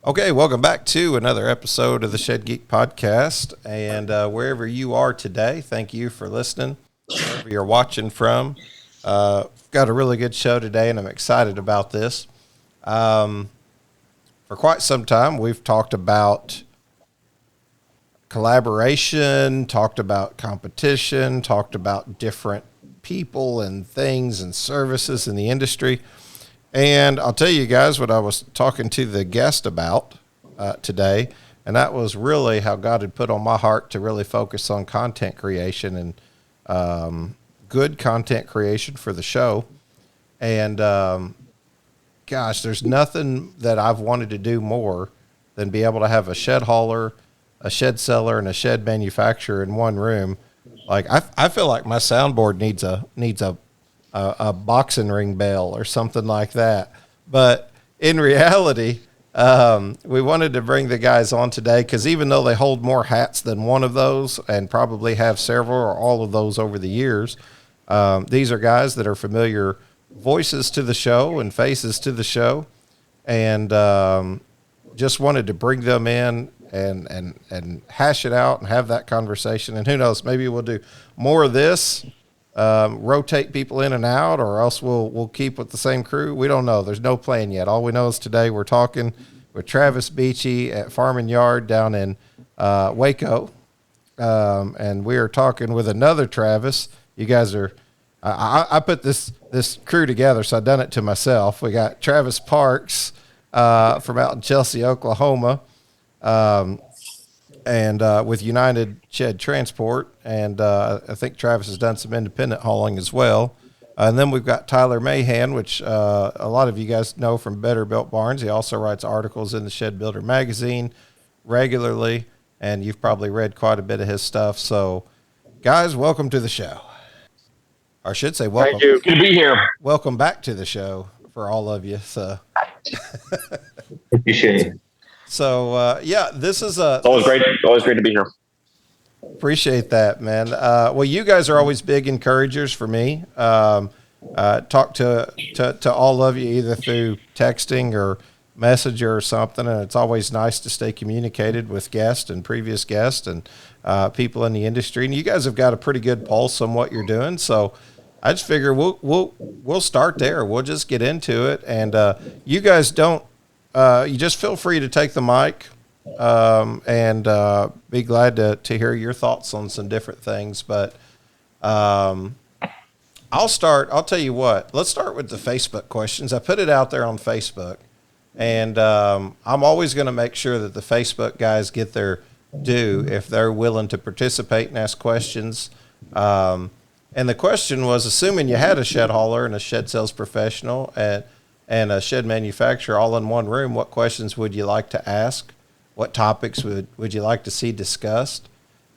Okay, welcome back to another episode of the Shed Geek Podcast. And wherever you are today, thank you for listening. Wherever you're watching from, got a really good show today, and I'm excited about this. For quite some time, we've talked about collaboration, talked about competition, talked about different people and things and services in the industry. And I'll tell you guys what I was talking to the guest about today, and that was really how God had put on my heart to really focus on content creation and good content creation for the show. And gosh, there's nothing that I've wanted to do more than be able to have a shed hauler, a shed seller, and a shed manufacturer in one room. Like I feel like my soundboard needs a boxing ring bell or something like that. But in reality, we wanted to bring the guys on today because even though they hold more hats than one of those and probably have several or all of those over the years, these are guys that are familiar voices to the show and faces to the show, and just wanted to bring them in and hash it out and have that conversation. And who knows, maybe we'll do more of this. Rotate people in and out, or else we'll keep with the same crew. We don't know. There's no plan yet. All we know is today we're talking with Travis Beachy at Farm and Yard down in Waco, and we are talking with another Travis. You guys are. I put this crew together, so I done it to myself. We got Travis Parks from out in Chelsea, Oklahoma. And with United Shed Transport, and I think Travis has done some independent hauling as well. And then we've got Tyler Mayhan, which a lot of you guys know from Better Built Barns. He also writes articles in the Shed Builder magazine regularly, and you've probably read quite a bit of his stuff. So, guys, welcome to the show. Or I should say welcome. Thank you. Good to be here. Welcome back to the show for all of you. So, Appreciate it. So, this is It's always great to be here. Appreciate that, man. Well, you guys are always big encouragers for me. Talk to all of you either through texting or messenger or something, and it's always nice to stay communicated with guests and previous guests and people in the industry. And you guys have got a pretty good pulse on what you're doing, so I just figure we'll start there. We'll just get into it, and you guys don't. You just feel free to take the mic and be glad to hear your thoughts on some different things. But I'll tell you what, let's start with the Facebook questions. I put it out there on Facebook, and I'm always going to make sure that the Facebook guys get their due if they're willing to participate and ask questions. And the question was, assuming you had a shed hauler and a shed sales professional and a shed manufacturer all in one room, what questions would you like to ask? What topics would you like to see discussed?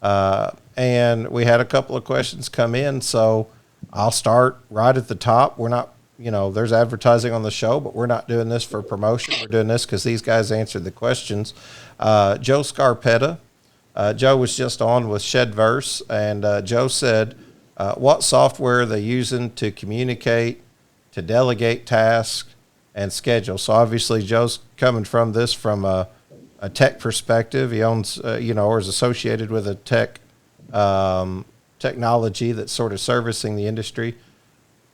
And we had a couple of questions come in, so I'll start right at the top. We're not, there's advertising on the show, but we're not doing this for promotion. We're doing this because these guys answered the questions. Joe Scarpetta. Joe was just on with Shedverse, and Joe said, what software are they using to communicate, to delegate tasks, and schedule? So obviously Joe's coming from this from a tech perspective. He owns, or is associated with a tech technology that's sort of servicing the industry.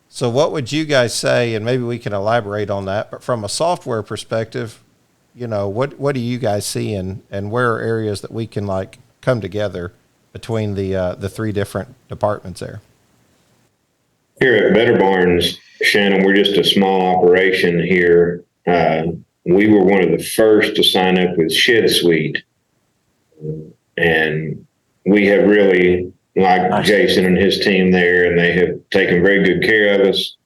So what would you guys say, and maybe we can elaborate on that, but from a software perspective, what do you guys see and where are areas that we can like come together between the three different departments there? Here at Better Barns, Shannon, we're just a small operation here. We were one of the first to sign up with Shed Suite. And we have really liked Jason and his team there, and they have taken very good care of us.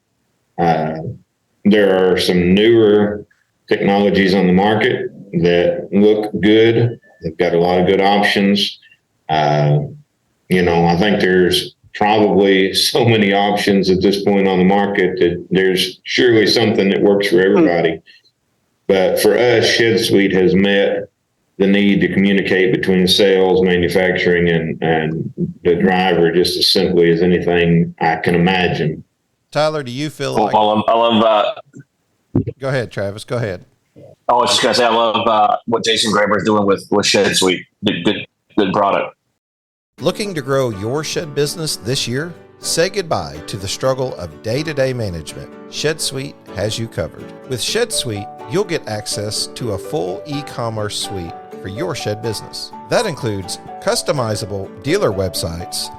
There are some newer technologies on the market that look good. They've got a lot of good options. I think there's probably so many options at this point on the market that there's surely something that works for everybody. But for us, Shed Suite has met the need to communicate between sales, manufacturing, and the driver just as simply as anything I can imagine. Tyler, do you feel like... I love Go ahead, Travis. Go ahead. Oh, I was just gonna say I love what Jason Graber is doing with Shed Suite. Good product. Looking to grow your shed business this year? Say goodbye to the struggle of day-to-day management. Shed Suite has you covered. With Shed Suite, you'll get access to a full e-commerce suite for your shed business. That includes customizable dealer websites,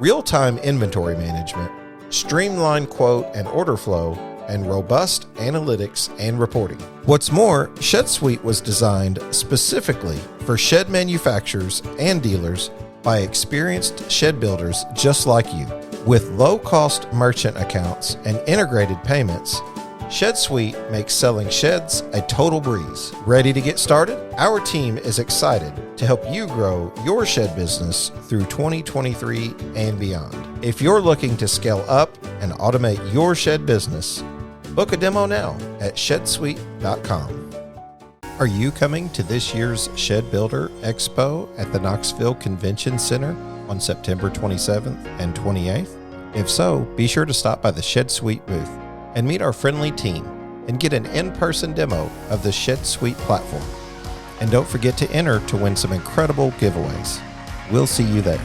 real-time inventory management, streamlined quote and order flow, and robust analytics and reporting. What's more, Shed Suite was designed specifically for shed manufacturers and dealers by experienced shed builders just like you. With low-cost merchant accounts and integrated payments, Shed Suite makes selling sheds a total breeze. Ready to get started? Our team is excited to help you grow your shed business through 2023 and beyond. If you're looking to scale up and automate your shed business, book a demo now at shedsuite.com. Are you coming to this year's Shed Builder Expo at the Knoxville Convention Center on September 27th and 28th? If so, be sure to stop by the Shed Suite booth and meet our friendly team and get an in-person demo of the Shed Suite platform. And don't forget to enter to win some incredible giveaways. We'll see you there.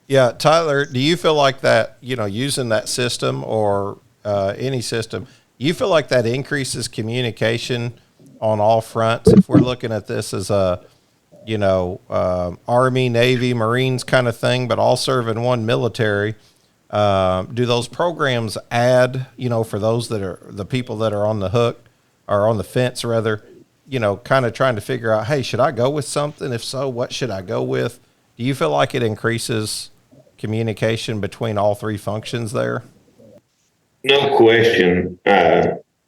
Yeah, Tyler, do you feel like that, using that system or any system, you feel like that increases communication on all fronts? If we're looking at this as a, Army, Navy, Marines kind of thing, but all serve in one military, do those programs add, for those that are the people that are on the hook or on the fence rather, kind of trying to figure out, hey, should I go with something? If so, what should I go with? Do you feel like it increases communication between all three functions there? No question.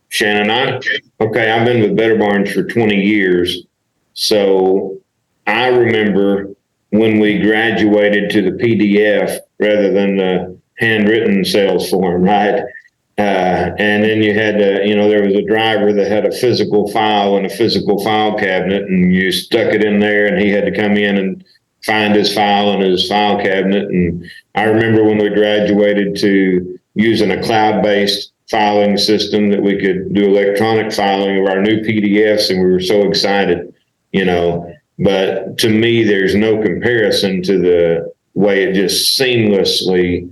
Shannon, I've been with Better Barns for 20 years. So I remember when we graduated to the PDF rather than the handwritten sales form, right? And then you had to, there was a driver that had a physical file and a physical file cabinet, and you stuck it in there, and he had to come in and find his file in his file cabinet. And I remember when we graduated to using a cloud-based filing system that we could do electronic filing of our new PDFs, and we were so excited, But to me, there's no comparison to the way it just seamlessly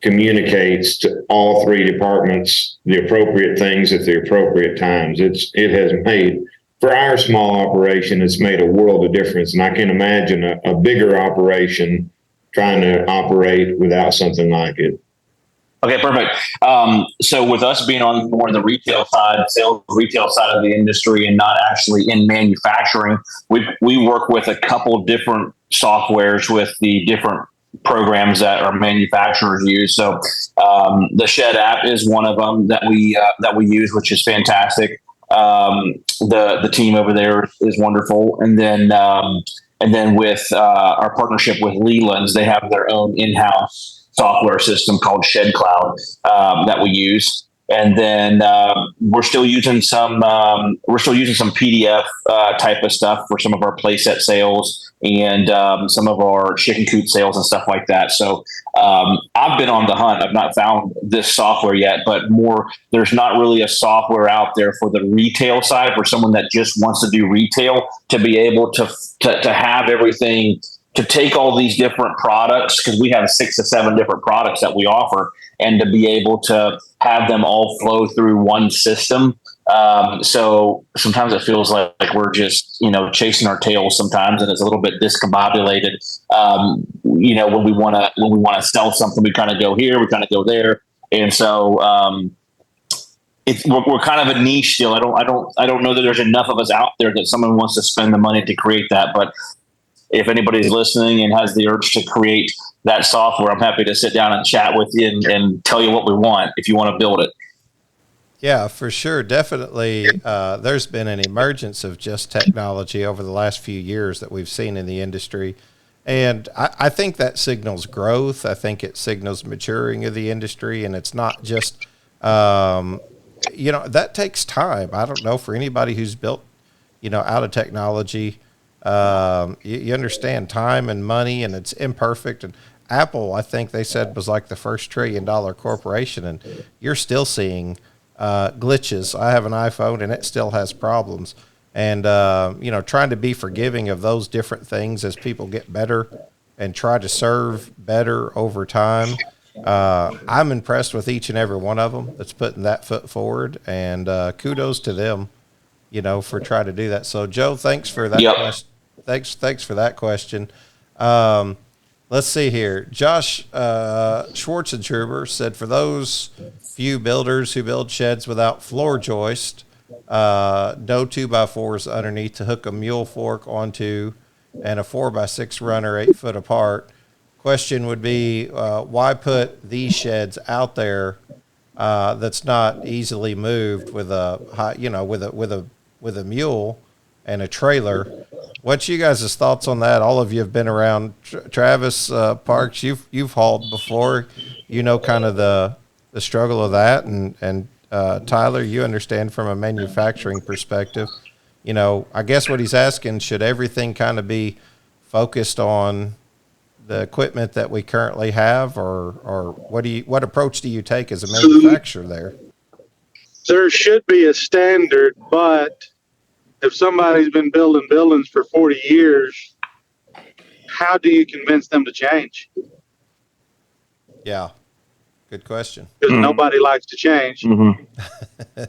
communicates to all three departments the appropriate things at the appropriate times. It has made, for our small operation, it's made a world of difference. And I can imagine a bigger operation trying to operate without something like it. Okay, perfect. So with us being on more the retail side, sales retail side of the industry and not actually in manufacturing, we work with a couple different softwares with the different programs that our manufacturers use. So the Shed app is one of them that we use, which is fantastic. The team over there is wonderful. And then with our partnership with Leland's, they have their own in-house software system called Shed Cloud that we use. And then we're still using some PDF type of stuff for some of our playset sales and some of our chicken coop sales and stuff like that. So I've been on the hunt. I've not found this software yet, but there's not really a software out there for the retail side for someone that just wants to do retail to be able to have everything, to take all these different products, because we have 6 to 7 different products that we offer, and to be able to have them all flow through one system. So sometimes it feels like we're just, chasing our tails sometimes, and it's a little bit discombobulated. When we want to sell something, we kind of go here, we kind of go there. And so, we're kind of a niche still. I don't know that there's enough of us out there that someone wants to spend the money to create that. But if anybody's listening and has the urge to create that software, I'm happy to sit down and chat with you and tell you what we want if you want to build it. Yeah, for sure. Definitely. There's been an emergence of just technology over the last few years that we've seen in the industry. And I think that signals growth. I think it signals maturing of the industry. And it's not just, that takes time. I don't know, for anybody who's built, out of technology, you understand time and money, and it's imperfect. And Apple, I think they said, was like the first $1 trillion corporation, and you're still seeing glitches. I have an iPhone and it still has problems. And, trying to be forgiving of those different things as people get better and try to serve better over time. I'm impressed with each and every one of them that's putting that foot forward, and kudos to them, for trying to do that. So, Joe, thanks for that question. Thanks for that question. Let's see here. Josh Schwartzentruber said, for those few builders who build sheds without floor joist, no 2x4s underneath to hook a mule fork onto, and a 4x6 runner 8 foot apart. Question would be, why put these sheds out there that's not easily moved with a high, with a mule and a trailer? What's you guys' thoughts on that? All of you have been around. Travis Parks, you've hauled before, kind of the struggle of that, and Tyler, you understand from a manufacturing perspective. I guess what he's asking, should everything kind of be focused on the equipment that we currently have, or what approach do you take as a manufacturer there? There should be a standard, but if somebody's been building buildings for 40 years, how do you convince them to change? Yeah, good question. Because nobody likes to change. Mm-hmm.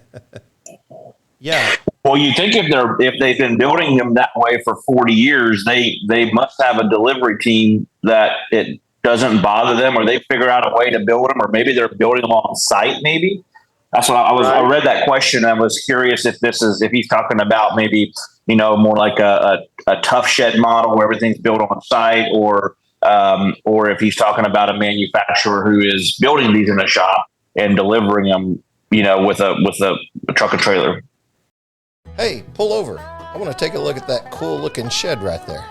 Yeah. Well, you think if they've been building them that way for 40 years, they must have a delivery team that it doesn't bother them, or they figure out a way to build them, or maybe they're building them on site. Maybe that's what I read that question. I was curious if he's talking about maybe more like a tough shed model where everything's built on site, or if he's talking about a manufacturer who is building these in a shop and delivering them, with a truck and trailer. Hey, pull over. I want to take a look at that cool looking shed right there.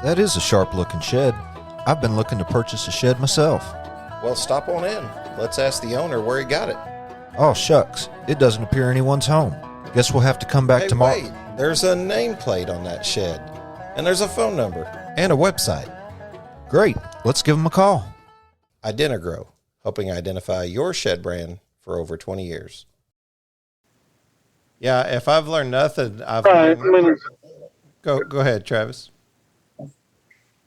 That is a sharp looking shed. I've been looking to purchase a shed myself. Well, stop on in. Let's ask the owner where he got it. Oh, shucks. It doesn't appear anyone's home. Guess we'll have to come back tomorrow. Wait. There's a nameplate on that shed. And there's a phone number. And a website. Great. Let's give them a call. Identigrow, helping identify your shed brand for over 20 years. Yeah, if I've learned nothing, Go ahead, Travis.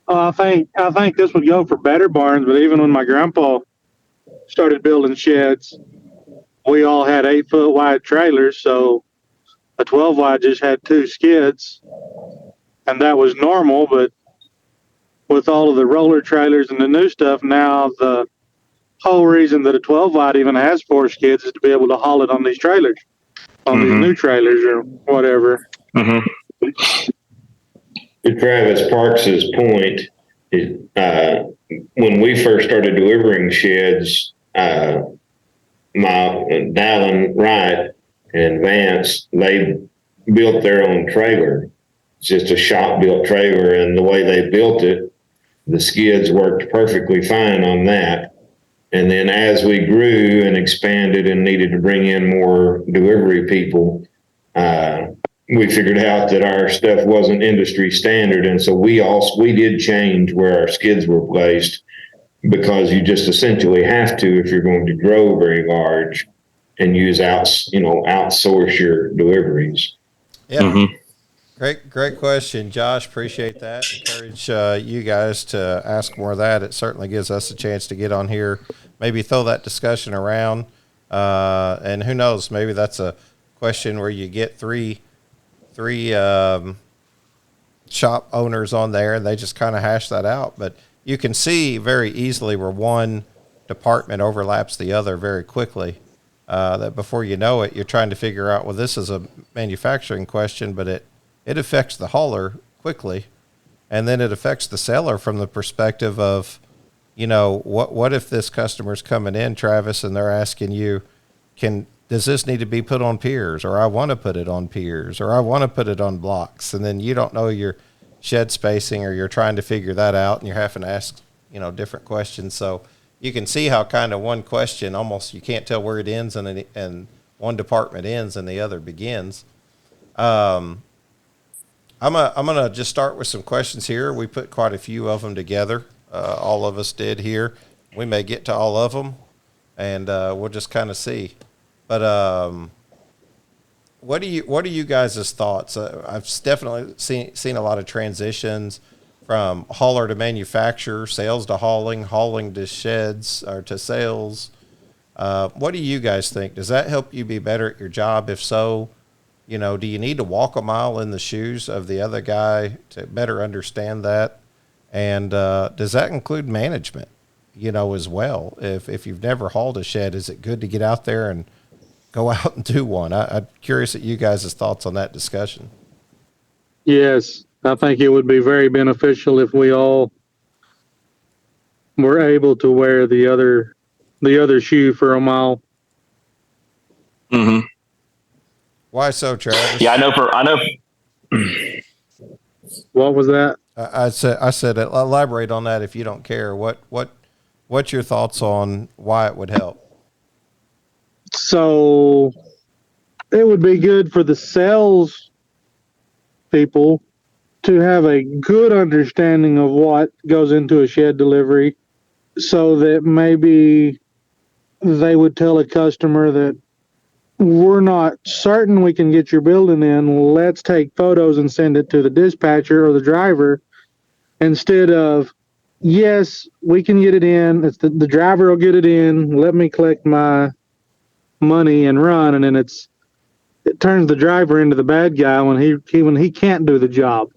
I think this would go for better barns, but even when my grandpa started building sheds, we all had 8 foot wide trailers, so a 12 wide just had 2 skids, and that was normal. But with all of the roller trailers and the new stuff now, the whole reason that a 12 wide even has 4 skids is to be able to haul it on these trailers, on these new trailers or whatever. Mm-hmm. To Travis Parks's point, when we first started delivering sheds, my Dallin Wright and Vance, they built their own trailer. It's just a shop built trailer, and the way they built it, the skids worked perfectly fine on that. And then as we grew and expanded and needed to bring in more delivery people, we figured out that our stuff wasn't industry standard. And so we did change where our skids were placed, because you just essentially have to if you're going to grow very large and outsource your deliveries. Yeah. Mm-hmm. Great question, Josh. Appreciate that. Encourage you guys to ask more of that. It certainly gives us a chance to get on here, maybe throw that discussion around. And who knows, maybe that's a question where you get three shop owners on there and they just kind of hash that out. But you can see very easily where one department overlaps the other very quickly. That before you know it, you're trying to figure out, well, this is a manufacturing question, but it affects the hauler quickly, and then it affects the seller from the perspective of, what if this customer's coming in, Travis, and they're asking you, does this need to be put on piers, or I want to put it on piers, or I want to put it on blocks, and then you don't know your shed spacing, or you're trying to figure that out, and you're having to ask, different questions. So you can see how kind of one question, almost you can't tell where it ends and one department ends and the other begins. I'm gonna just start with some questions here. We put quite a few of them together. All of us did here. We may get to all of them, and we'll just kind of see. But what are you guys' thoughts? I've definitely seen a lot of transitions from hauler to manufacturer, sales to hauling to sheds or to sales. What do you guys think? Does that help you be better at your job? If so, do you need to walk a mile in the shoes of the other guy to better understand that? And does that include management, as well? If you've never hauled a shed, is it good to get out there and go out and do one? I'm curious at you guys' thoughts on that discussion. Yes, I think it would be very beneficial if we all were able to wear the other shoe for a mile. Mm-hmm. Why so, Travis? Yeah, I know. What was that? I said elaborate on that if you don't care. What's your thoughts on why it would help? So it would be good for the sales people to have a good understanding of what goes into a shed delivery, so that maybe they would tell a customer that we're not certain we can get your building in. Let's take photos and send it to the dispatcher or the driver, instead of, yes, we can get it in. It's the driver will get it in. Let me collect my money and run. And then it turns the driver into the bad guy when he can't do the job.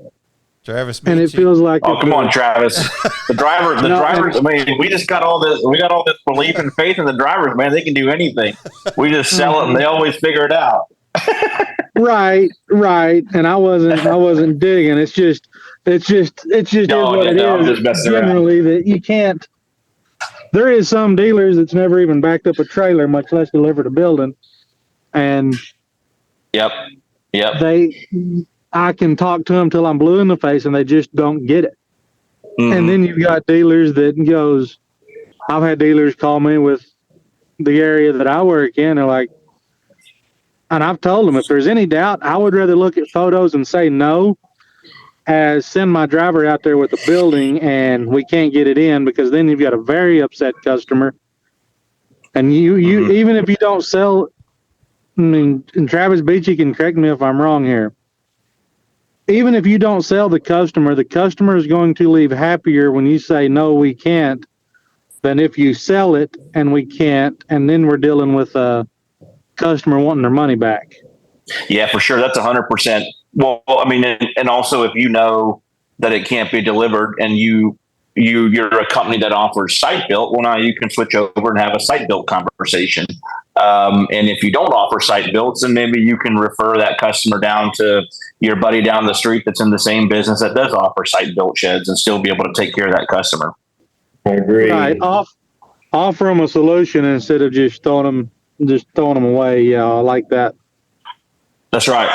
Travis Beachy. And it feels like, Oh, come on, Travis. The drivers. I mean, we just got all this. We got all this belief and faith in the drivers, man. They can do anything. We just sell it, and they always figure it out. Right. And I wasn't digging. It's just No, is what it I'm is. just messing around. Generally, that you can't. There is some dealers that's never even backed up a trailer, much less delivered a building, and Yep. I can talk to them till I'm blue in the face, and they just don't get it. Mm-hmm. And then you've got dealers that goes. I've had dealers call me with the area that I work in. They're like, and I've told them, if there's any doubt, I would rather look at photos and say no, as send my driver out there with the building and we can't get it in, because then you've got a very upset customer. And you even if you don't sell, I mean, and Travis Beachy can correct me if I'm wrong here. Even if you don't sell the customer is going to leave happier when you say, no, we can't, than if you sell it and we can't, and then we're dealing with a customer wanting their money back. Yeah, for sure. That's 100%. Well, I mean, and also if you know that it can't be delivered and you're a company that offers site built, well, now you can switch over and have a site built conversation. And if you don't offer site builts, then maybe you can refer that customer down to your buddy down the street that's in the same business that does offer site built sheds, and still be able to take care of that customer. I agree. Right. Offer them a solution instead of just throwing them away. Yeah, I like that. That's right.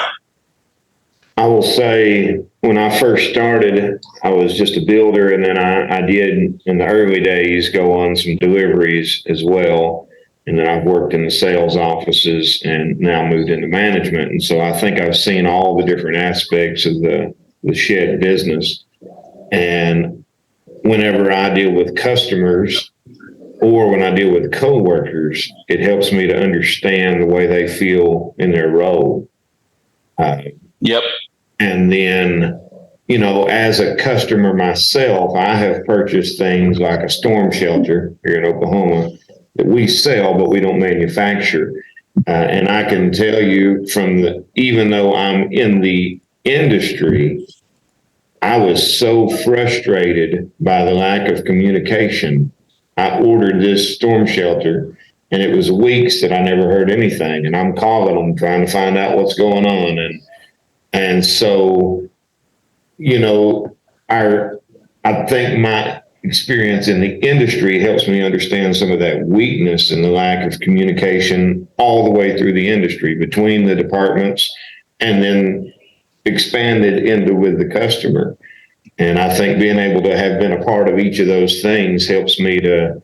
I will say, when I first started, I was just a builder, and then I did in the early days go on some deliveries as well. And then I've worked in the sales offices and now moved into management. And so I think I've seen all the different aspects of the shed business. And whenever I deal with customers or when I deal with coworkers, it helps me to understand the way they feel in their role. Yep. And then, as a customer myself, I have purchased things like a storm shelter here in Oklahoma that we sell, but we don't manufacture. And I can tell you even though I'm in the industry, I was so frustrated by the lack of communication. I ordered this storm shelter, and it was weeks that I never heard anything. And I'm calling them, trying to find out what's going on. And so, I think my experience in the industry helps me understand some of that weakness and the lack of communication all the way through the industry between the departments, and then expanded into with the customer. And I think being able to have been a part of each of those things helps me to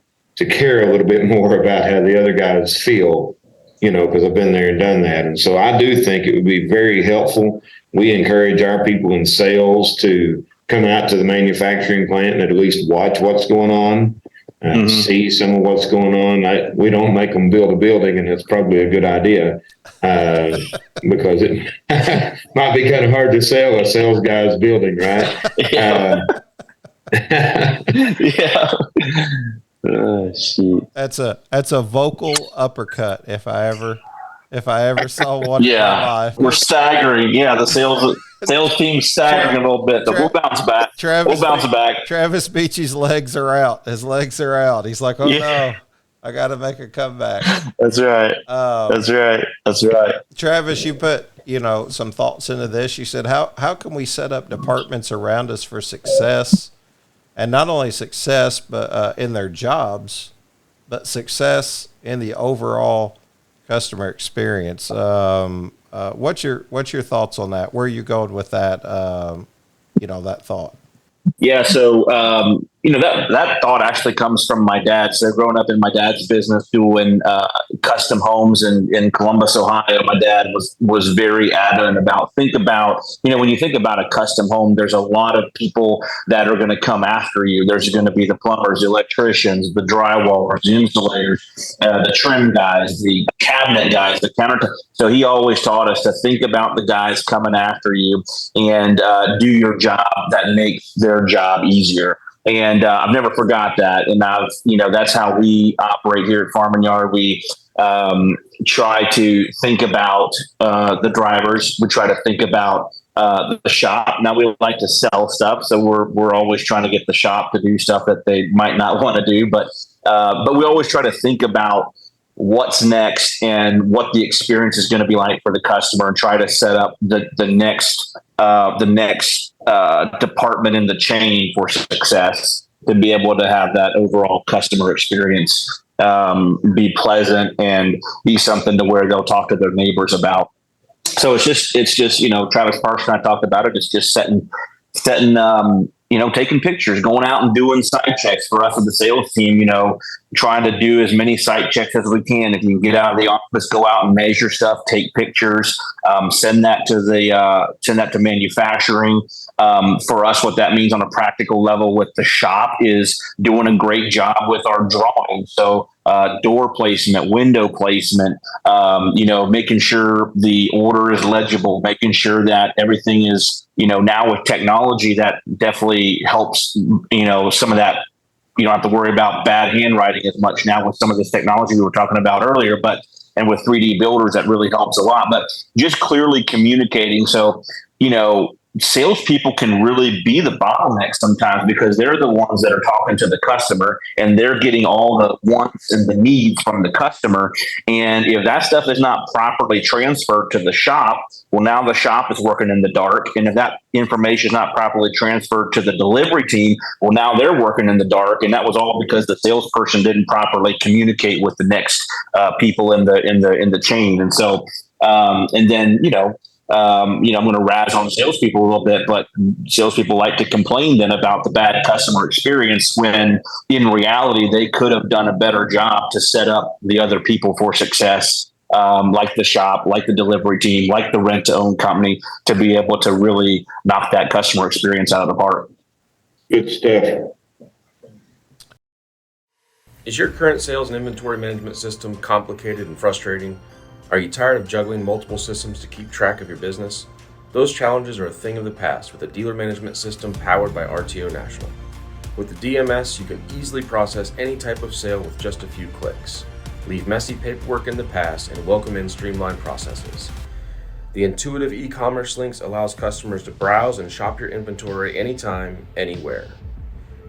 care a little bit more about how the other guys feel, because I've been there and done that. And so I do think it would be very helpful. We encourage our people in sales to come out to the manufacturing plant and at least watch what's going on. see some of what's going on. We don't make them build a building, and it's probably a good idea because it might be kind of hard to sell a sales guy's building, right? Yeah. Shoot. That's a vocal uppercut if I ever saw one in my life. We're staggering. Yeah, the sales team's staggering a little bit, but we'll bounce back. We'll bounce back. Travis Beachy's legs are out. His legs are out. He's like, no, I got to make a comeback. That's right. That's right. Travis, you put some thoughts into this. You said, how can we set up departments around us for success, and not only success, but in their jobs, but success in the overall customer experience. What's your thoughts on that? Where are you going with that? That thought. Yeah. So, that thought actually comes from my dad. So growing up in my dad's business doing custom homes in Columbus, Ohio, my dad was very adamant about, when you think about a custom home, there's a lot of people that are going to come after you. There's going to be the plumbers, the electricians, the drywallers, the insulators, the trim guys, the cabinet guys, the countertop. So he always taught us to think about the guys coming after you and do your job that makes their job easier. And I've never forgot that. And that's how we operate here at Farm and Yard. We try to think about the drivers. We try to think about the shop. Now we like to sell stuff, so we're always trying to get the shop to do stuff that they might not want to do. But we always try to think about what's next and what the experience is going to be like for the customer, and try to set up the next department in the chain for success, to be able to have that overall customer experience be pleasant and be something to where they'll talk to their neighbors about. So it's just Travis Parks and I talked about it. It's just setting taking pictures, going out and doing site checks for us as the sales team, trying to do as many site checks as we can. If you can get out of the office, go out and measure stuff, take pictures, send that to manufacturing. For us, what that means on a practical level with the shop is doing a great job with our drawing. So door placement, window placement, making sure the order is legible, making sure that everything is, now with technology that definitely helps, some of that. You don't have to worry about bad handwriting as much now with some of this technology we were talking about earlier, and with 3D builders, that really helps a lot. But just clearly communicating. So, salespeople can really be the bottleneck sometimes, because they're the ones that are talking to the customer and they're getting all the wants and the needs from the customer. And if that stuff is not properly transferred to the shop, well, now the shop is working in the dark. And if that information is not properly transferred to the delivery team, well, now they're working in the dark. And that was all because the salesperson didn't properly communicate with the next people in the chain. And so, and then, I'm going to razz on salespeople a little bit, but salespeople like to complain then about the bad customer experience, when in reality, they could have done a better job to set up the other people for success, like the shop, like the delivery team, like the rent to own company, to be able to really knock that customer experience out of the park. Good stuff. Is your current sales and inventory management system complicated and frustrating? Are you tired of juggling multiple systems to keep track of your business? Those challenges are a thing of the past with a dealer management system powered by RTO National. With the DMS, you can easily process any type of sale with just a few clicks. Leave messy paperwork in the past and welcome in streamlined processes. The intuitive e-commerce links allows customers to browse and shop your inventory anytime, anywhere.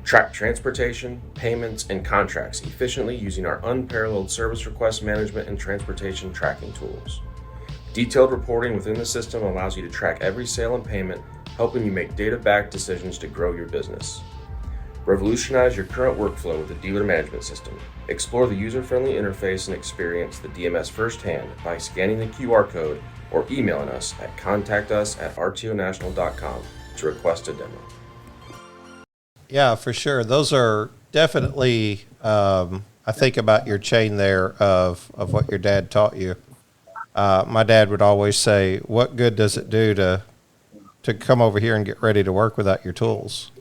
Track transportation, payments, and contracts efficiently using our unparalleled service request management and transportation tracking tools. Detailed reporting within the system allows you to track every sale and payment, helping you make data-backed decisions to grow your business. Revolutionize your current workflow with the dealer management system. Explore the user-friendly interface and experience the DMS firsthand by scanning the QR code or emailing us at contactus@rtonational.com to request a demo. Yeah, for sure. Those are definitely, I think about your chain there of what your dad taught you. My dad would always say, what good does it do to come over here and get ready to work without your tools?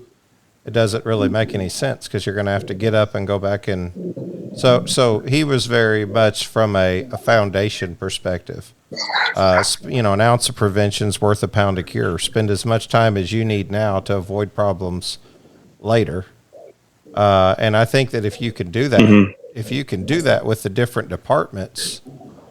it doesn't really make any sense because you're going to have to get up and go back and so he was very much from a foundation perspective. An ounce of prevention's worth a pound of cure. Spend as much time as you need now to avoid problems later. And I think that if you can do that, with the different departments,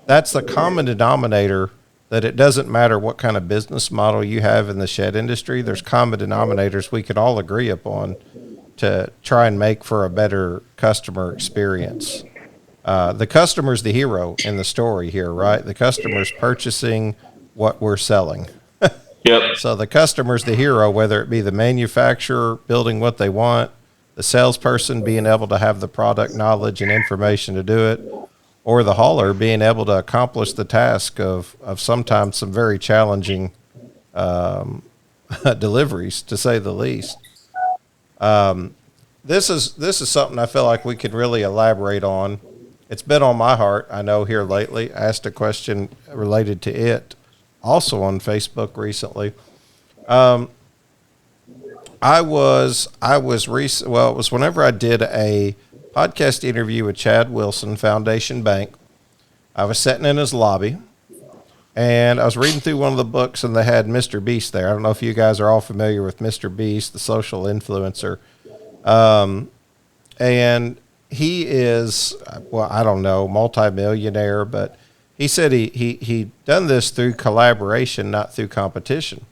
that's the common denominator, that it doesn't matter what kind of business model you have in the shed industry. There's common denominators we could all agree upon to try and make for a better customer experience. The customer's the hero in the story here, right? The customer's purchasing what we're selling. Yep. So the customer's the hero, whether it be the manufacturer building what they want, the salesperson being able to have the product knowledge and information to do it, or the hauler being able to accomplish the task of sometimes some very challenging deliveries, to say the least. This is something I feel like we could really elaborate on. It's been on my heart, I know, here lately. I asked a question related to it also on Facebook recently. It was whenever I did a podcast interview with Chad Wilson, Foundation Bank. I was sitting in his lobby, and I was reading through one of the books, and they had Mr. Beast there. I don't know if you guys are all familiar with Mr. Beast, the social influencer. And he is, I don't know, multimillionaire, but he said he done this through collaboration, not through competition.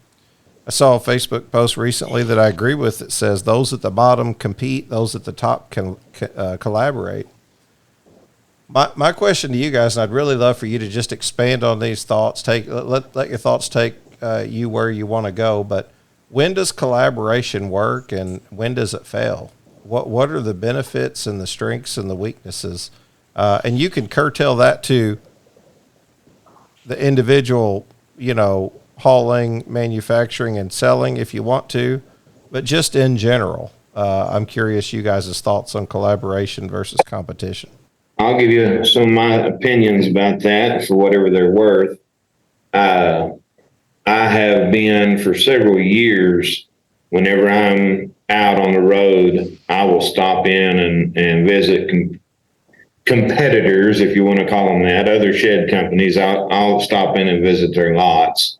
I saw a Facebook post recently that I agree with that says those at the bottom compete, those at the top can collaborate. My question to you guys, and I'd really love for you to just expand on these thoughts, let your thoughts take you where you want to go, but when does collaboration work and when does it fail? What are the benefits and the strengths and the weaknesses? And you can curtail that to the individual, hauling, manufacturing, and selling if you want to, but just in general, I'm curious you guys' thoughts on collaboration versus competition. I'll give you some of my opinions about that for whatever they're worth. I have been for several years, whenever I'm out on the road, I will stop in and visit competitors, if you want to call them that, other shed companies. I'll stop in and visit their lots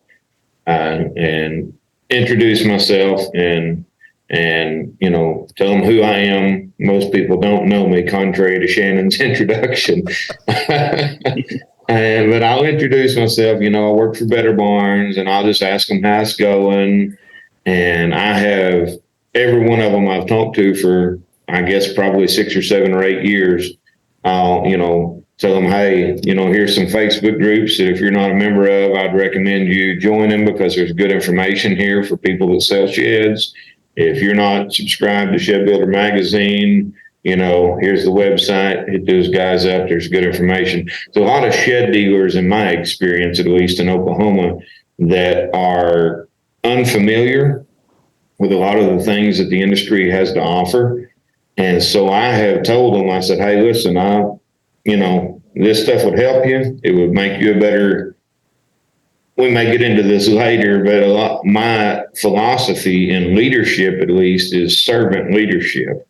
and introduce myself and tell them who I am. Most people don't know me, contrary to Shannon's introduction. But I'll introduce myself. I work for Better Barns, and I'll just ask them how it's going. And I have every one of them I've talked to for, I guess, probably 6 or 7 or 8 years. I'll, tell them, hey, here's some Facebook groups that if you're not a member of, I'd recommend you join them because there's good information here for people that sell sheds. If you're not subscribed to Shed Builder Magazine, here's the website. Hit those guys up. There's good information. So a lot of shed dealers, in my experience, at least in Oklahoma, that are unfamiliar with a lot of the things that the industry has to offer. And so I have told them, I said, hey, listen, this stuff would help you. It would make you a better, we may get into this later, but my philosophy in leadership, at least, is servant leadership.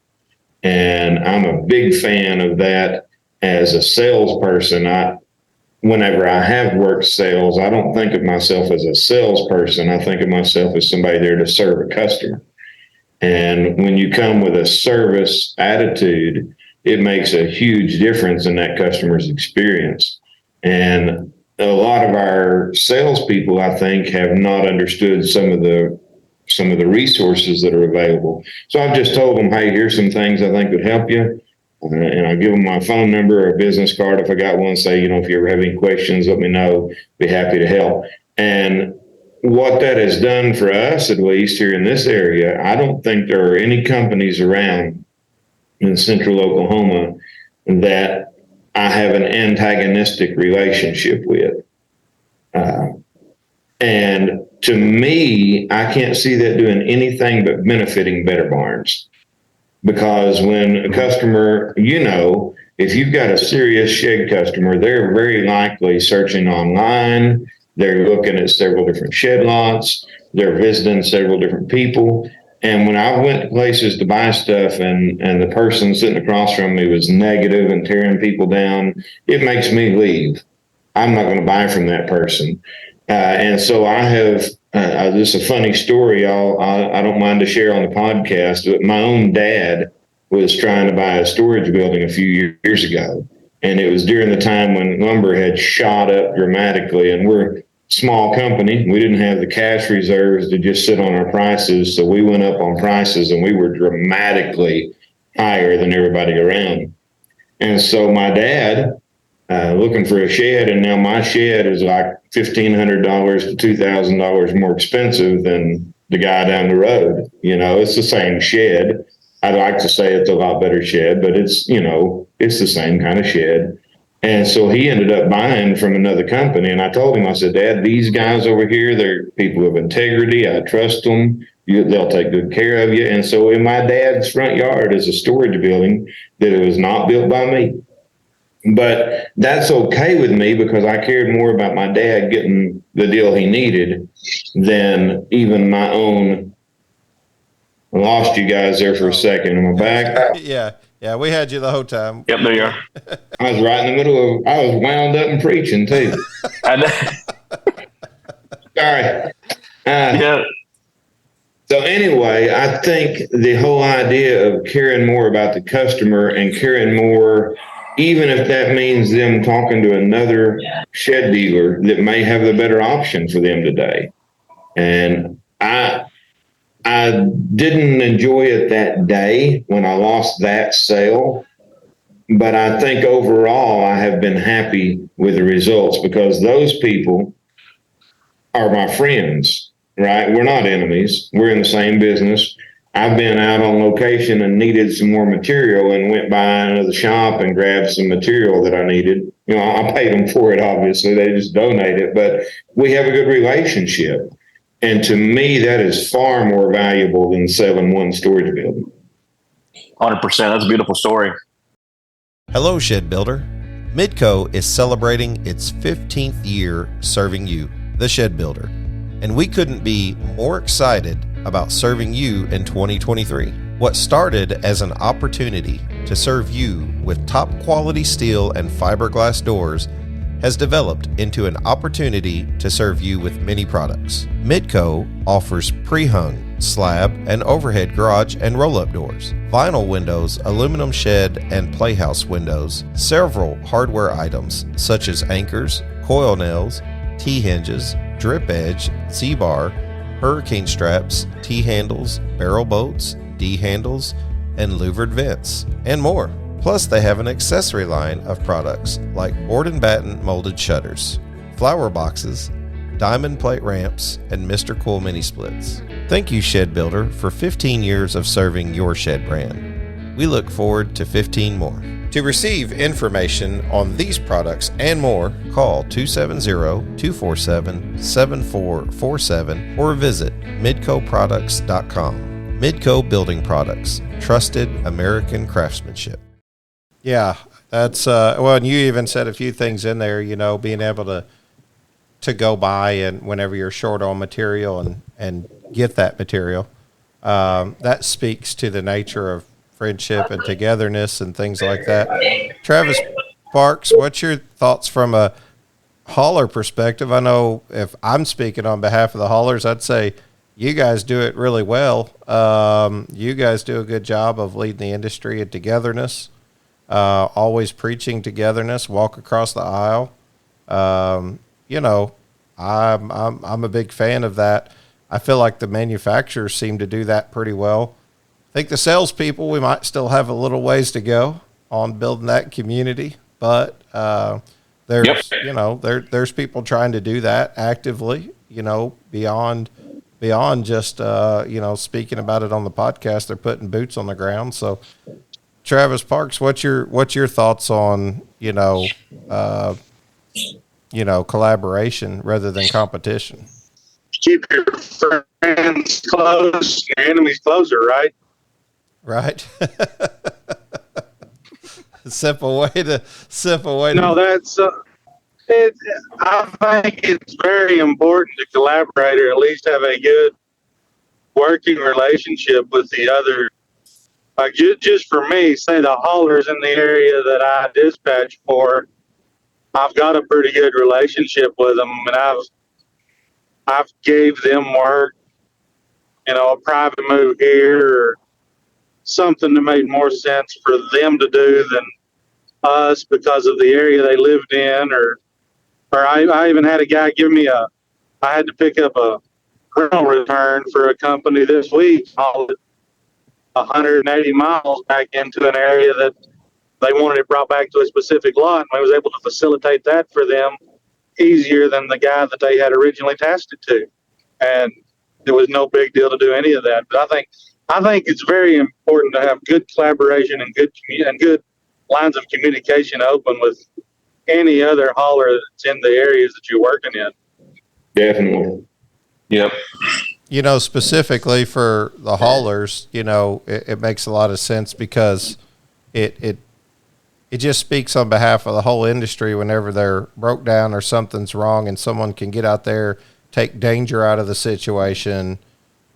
And I'm a big fan of that as a salesperson. Whenever I have worked sales, I don't think of myself as a salesperson. I think of myself as somebody there to serve a customer. And when you come with a service attitude, it makes a huge difference in that customer's experience. And a lot of our salespeople, I think, have not understood some of the resources that are available. So I've just told them, hey, here's some things I think would help you. And I'll give them my phone number or a business card if I got one. Say, if you ever have any questions, let me know. Be happy to help. And what that has done for us, at least here in this area, I don't think there are any companies around in central Oklahoma that I have an antagonistic relationship with. And to me, I can't see that doing anything but benefiting Better Barns. Because when a customer, if you've got a serious shed customer, they're very likely searching online. They're looking at several different shed lots. They're visiting several different people. And when I went to places to buy stuff and the person sitting across from me was negative and tearing people down, it makes me leave. I'm not going to buy from that person. And so I have, this is a funny story. I don't mind to share on the podcast, but my own dad was trying to buy a storage building a few years ago. And it was during the time when lumber had shot up dramatically, and we're a small company. We didn't have the cash reserves to just sit on our prices. So we went up on prices, and we were dramatically higher than everybody around. And so my dad, looking for a shed, and now my shed is like $1,500 to $2,000 more expensive than the guy down the road. It's the same shed. I'd like to say it's a lot better shed, but it's the same kind of shed. And so he ended up buying from another company. And I told him, I said, Dad, these guys over here, they're people of integrity. I trust them. They'll take good care of you. And so in my dad's front yard is a storage building that it was not built by me. But that's okay with me because I cared more about my dad getting the deal he needed than even my own. I lost you guys there for a second. Am I back? Yeah, we had you the whole time. Yep, there you are. I was right in the middle of, I was wound up and preaching too. Sorry. Yeah. So anyway, I think the whole idea of caring more about the customer and caring more, even if that means them talking to another shed dealer that may have the better option for them today. And I didn't enjoy it that day when I lost that sale, but I think overall I have been happy with the results because those people are my friends, right? We're not enemies. We're in the same business. I've been out on location and needed some more material and went by another shop and grabbed some material that I needed. I paid them for it, obviously. They just donate it, but we have a good relationship. And to me, that is far more valuable than selling one storage building. 100%. That's a beautiful story. Hello, Shed Builder. Midco is celebrating its 15th year serving you, the Shed Builder, and we couldn't be more excited about serving you in 2023. What started as an opportunity to serve you with top quality steel and fiberglass doors has developed into an opportunity to serve you with many products. Midco offers pre-hung, slab, and overhead garage and roll-up doors, vinyl windows, aluminum shed and playhouse windows, several hardware items such as anchors, coil nails, T-hinges, drip edge, Z-bar, hurricane straps, T-handles, barrel bolts, D-handles, and louvered vents, and more. Plus, they have an accessory line of products like board and batten molded shutters, flower boxes, diamond plate ramps, and Mr. Cool mini splits. Thank you, Shed Builder, for 15 years of serving your shed brand. We look forward to 15 more. To receive information on these products and more, call 270-247-7447 or visit midcoproducts.com. Midco Building Products, trusted American craftsmanship. Yeah, that's well, and you even said a few things in there, being able to go by and whenever you're short on material and get that material. That speaks to the nature of friendship and togetherness and things like that. Travis Parks, what's your thoughts from a hauler perspective? I know if I'm speaking on behalf of the haulers, I'd say you guys do it really well. You guys do a good job of leading the industry at togetherness. Always preaching togetherness, walk across the aisle. I'm a big fan of that. I feel like the manufacturers seem to do that pretty well. I think the salespeople, we might still have a little ways to go on building that community, but there's there's people trying to do that actively. Beyond just speaking about it on the podcast. They're putting boots on the ground. So, Travis Parks, what's your thoughts on collaboration rather than competition? Keep your friends close, your enemies closer, right? Right. Simple way to. No, that's it. I think it's very important to collaborate, or at least have a good working relationship with the other. Like just for me, say the haulers in the area that I dispatch for, I've got a pretty good relationship with them, and I've gave them work, a private move here or something that made more sense for them to do than us because of the area they lived in, or I even had a guy give me I had to pick up a rental return for a company this week, hauled it 180 miles back into an area that they wanted it brought back to a specific lot, and I was able to facilitate that for them easier than the guy that they had originally tasked it to. And it was no big deal to do any of that. But I think it's very important to have good collaboration and good lines of communication open with any other hauler that's in the areas that you're working in. Definitely. Yep. Specifically for the haulers, it makes a lot of sense because it just speaks on behalf of the whole industry whenever they're broke down or something's wrong and someone can get out there, take danger out of the situation.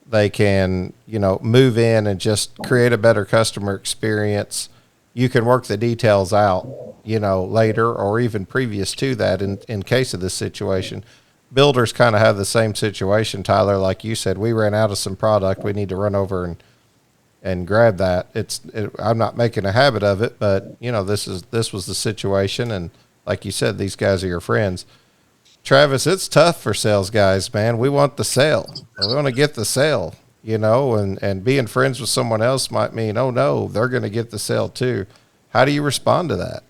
They can, move in and just create a better customer experience. You can work the details out, later or even previous to that in case of this situation. Builders kind of have the same situation, Tyler. Like you said, we ran out of some product. We need to run over and grab that. I'm not making a habit of it, but this was the situation. And like you said, these guys are your friends. Travis, it's tough for sales guys, man. We want the sale. We want to get the sale, and being friends with someone else might mean, oh no, they're going to get the sale too. How do you respond to that?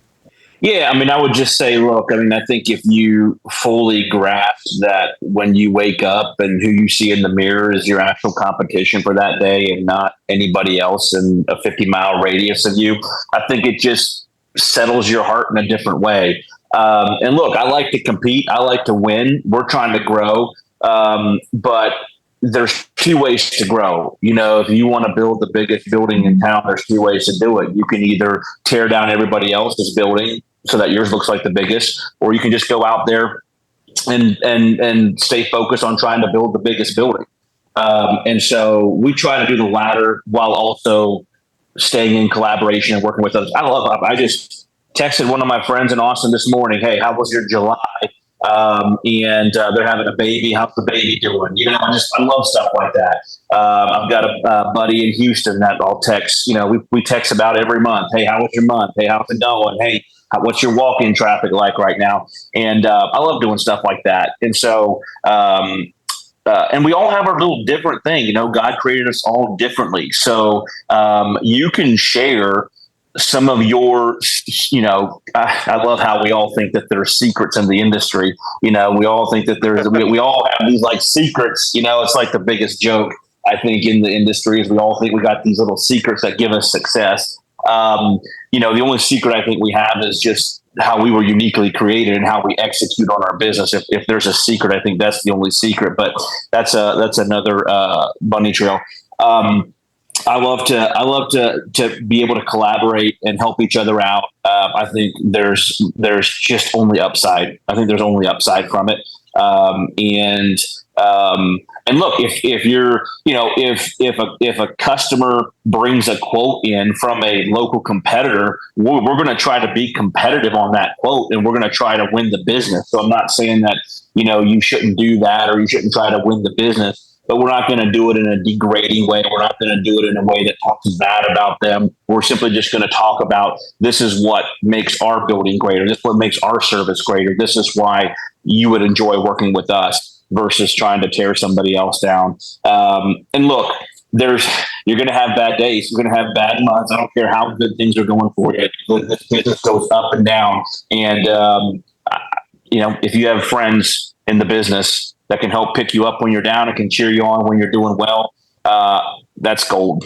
Yeah, I would just say, look, I think if you fully grasp that when you wake up and who you see in the mirror is your actual competition for that day and not anybody else in a 50-mile radius of you, I think it just settles your heart in a different way. And look, I like to compete. I like to win. We're trying to grow. But there's two ways to grow. If you want to build the biggest building in town, there's two ways to do it. You can either tear down everybody else's building so that yours looks like the biggest, or you can just go out there and stay focused on trying to build the biggest building. And so we try to do the latter while also staying in collaboration and working with others. I just texted one of my friends in Austin this morning, hey, how was your July? And they're having a baby. How's the baby doing? I love stuff like that. I've got a buddy in Houston that I'll text. We text about every month. Hey, how was your month? Hey, how's it going? Hey, what's your walk-in traffic like right now? And I love doing stuff like that. And so, and we all have our little different thing. God created us all differently. So you can share some of your, I love how we all think that there's secrets in the industry. We all think that we all have these like secrets, it's like the biggest joke, I think, in the industry is we all think we got these little secrets that give us success. The only secret I think we have is just how we were uniquely created and how we execute on our business. If there's a secret, I think that's the only secret, but that's another bunny trail. I love to be able to collaborate and help each other out. I think there's just only upside. I think there's only upside from it. And look, if you're, if a customer brings a quote in from a local competitor, we're going to try to be competitive on that quote, and we're going to try to win the business. So I'm not saying that, you shouldn't do that or you shouldn't try to win the business. But we're not going to do it in a degrading way. We're not going to do it in a way that talks bad about them. We're simply just going to talk about this is what makes our building greater. This is what makes our service greater. This is why you would enjoy working with us versus trying to tear somebody else down. And look, you're going to have bad days. You're going to have bad months. I don't care how good things are going for you. This business goes up and down. And, if you have friends in the business that can help pick you up when you're down and can cheer you on when you're doing well, that's gold.